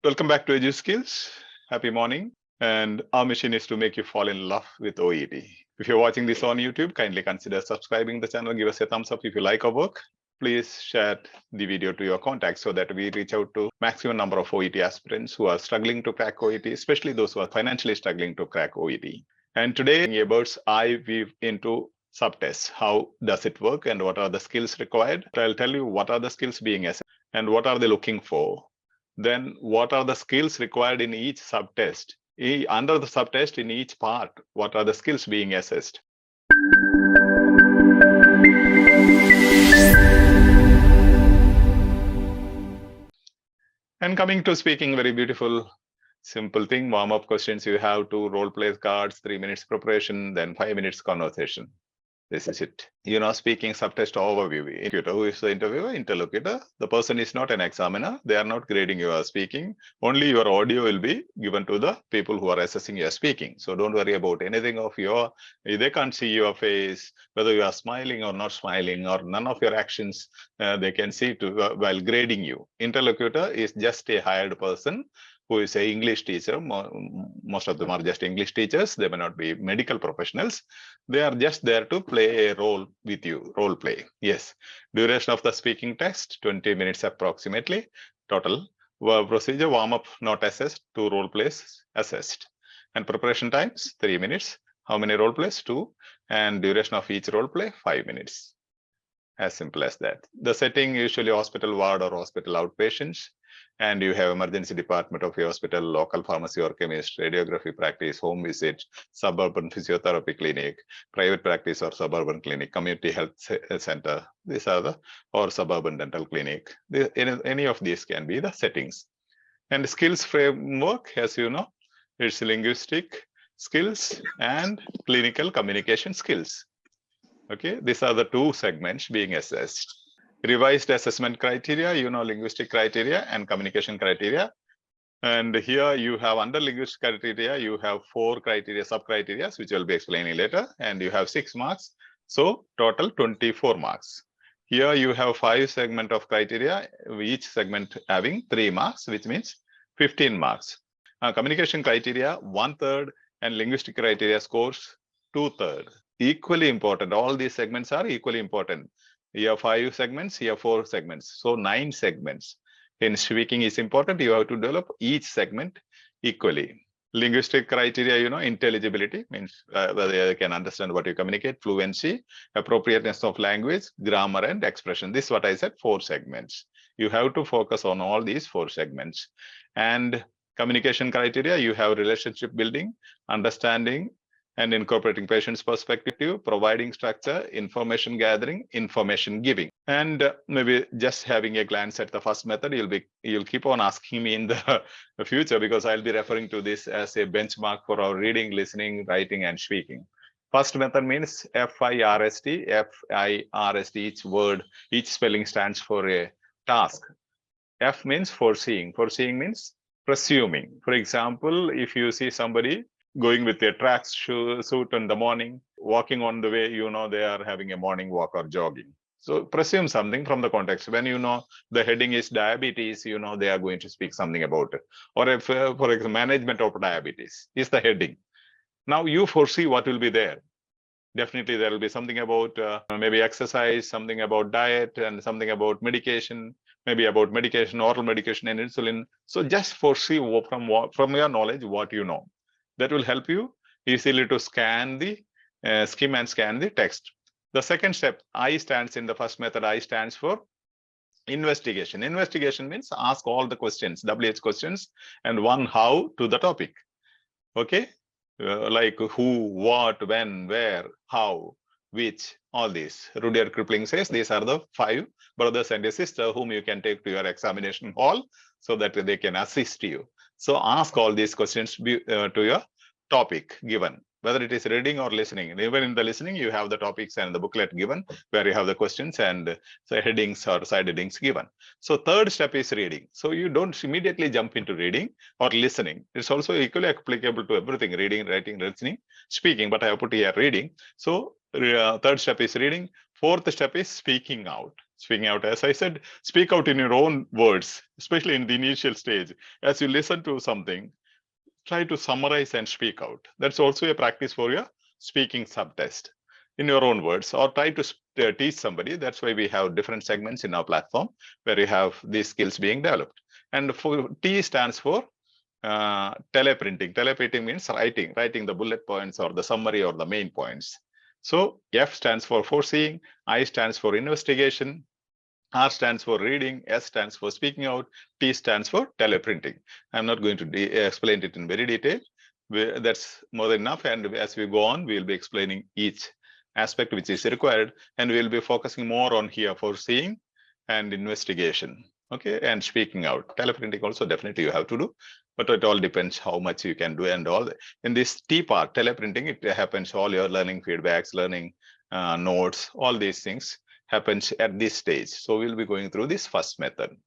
Welcome back to Edu Skills. Happy morning. And our mission is to make you fall in love with OET. If you're watching this on YouTube, kindly consider subscribing the channel. Give us a thumbs up if you like our work. Please share the video to your contacts so that we reach out to maximum number of OET aspirants who are struggling to crack OET, especially those who are financially struggling to crack OET. And today, a bird's eye view into subtests. How does it work and what are the skills required? I'll tell you what are the skills being assessed and what are they looking for. Then what are the skills required in each subtest? Under the subtest in each part, what are the skills being assessed? And coming to speaking, very beautiful, simple thing, warm-up questions. You have to role play cards, 3 minutes preparation, then 5 minutes conversation. This is it. Speaking subtest overview. Who is the interviewer? Interlocutor. The person is not an examiner. They are not grading your speaking. Only your audio will be given to the people who are assessing your speaking. So don't worry about anything of they can't see your face, whether you are smiling or not smiling, or none of your actions they can see while grading you. Interlocutor is just a hired person who is an English teacher. Most of them are just English teachers. They may not be medical professionals. They are just there to play a role with you, role play. Yes. Duration of the speaking test, 20 minutes approximately. Total procedure, warm-up not assessed, 2 role plays assessed. And preparation times, 3 minutes. How many role plays? 2. And duration of each role play, 5 minutes. As simple as that. The setting, usually hospital ward or hospital outpatients. And you have emergency department of your hospital, local pharmacy or chemist, radiography practice, home visit, suburban physiotherapy clinic, private practice or suburban clinic, community health center. These are or suburban dental clinic. Any of these can be the settings. And skills framework, as you know, it's linguistic skills and clinical communication skills. Okay, these are the 2 segments being assessed. Revised assessment criteria, linguistic criteria and communication criteria. And here you have under linguistic criteria, you have 4 criteria, sub-criteria, which I'll be explaining later, and you have 6 marks. So total 24 marks. Here you have 5 segment of criteria, each segment having 3 marks, which means 15 marks. Communication criteria, 1/3, and linguistic criteria scores 2/3. Equally important. All these segments are equally important. Here 5 segments, here 4 segments. So 9 segments. In speaking is important. You have to develop each segment equally. Linguistic criteria, intelligibility means whether they can understand what you communicate, fluency, appropriateness of language, grammar, and expression. This is what I said, 4 segments. You have to focus on all these 4 segments. And communication criteria, you have relationship building, understanding, and incorporating patient's perspective, providing structure, information gathering, information giving. And maybe just having a glance at the first method, you'll keep on asking me in the future, because I'll be referring to this as a benchmark for our reading, listening, writing, and speaking. First method means FIRST. FIRST, each word, each spelling stands for a task. F means foreseeing. Foreseeing means presuming. For example, if you see somebody going with a track suit in the morning, walking on the way, they are having a morning walk or jogging. So presume something from the context. When the heading is diabetes, they are going to speak something about it. Or if, for example, management of diabetes is the heading. Now you foresee what will be there. Definitely there will be something about maybe exercise, something about diet, and something about medication, maybe about medication, oral medication, and insulin. So just foresee from your knowledge what you know. That will help you easily to skim and scan the text. The second step, I stands in the first method, I stands for investigation. Investigation means ask all the questions, WH questions, and one how to the topic. Okay, like who, what, when, where, how, which, all these. Rudyard Kipling says these are the 5 brothers and a sister whom you can take to your examination hall so that they can assist you. So ask all these questions to your topic given, whether it is reading or listening. And even in the listening, you have the topics and the booklet given where you have the questions and the headings or side headings given. So third step is reading. So you don't immediately jump into reading or listening. It's also equally applicable to everything: reading, writing, listening, speaking. But I have put here reading. So third step is reading. Fourth step is speaking out. Speaking out, as I said, speak out in your own words, especially in the initial stage. As you listen to something, try to summarize and speak out. That's also a practice for your speaking subtest in your own words, or try to teach somebody. That's why we have different segments in our platform where you have these skills being developed. And for T stands for teleprinting. Teleprinting means writing the bullet points or the summary or the main points. So F stands for foreseeing, I stands for investigation, R stands for reading, S stands for speaking out, T stands for teleprinting. I'm not going to explain it in very detail. That's more than enough. And as we go on, we'll be explaining each aspect which is required, and we'll be focusing more on here foreseeing and investigation. Okay, and speaking out. Teleprinting also definitely you have to do, but it all depends how much you can do and all. In this T part, teleprinting, it happens all your learning feedbacks, learning notes, all these things happens at this stage. So we'll be going through this first method.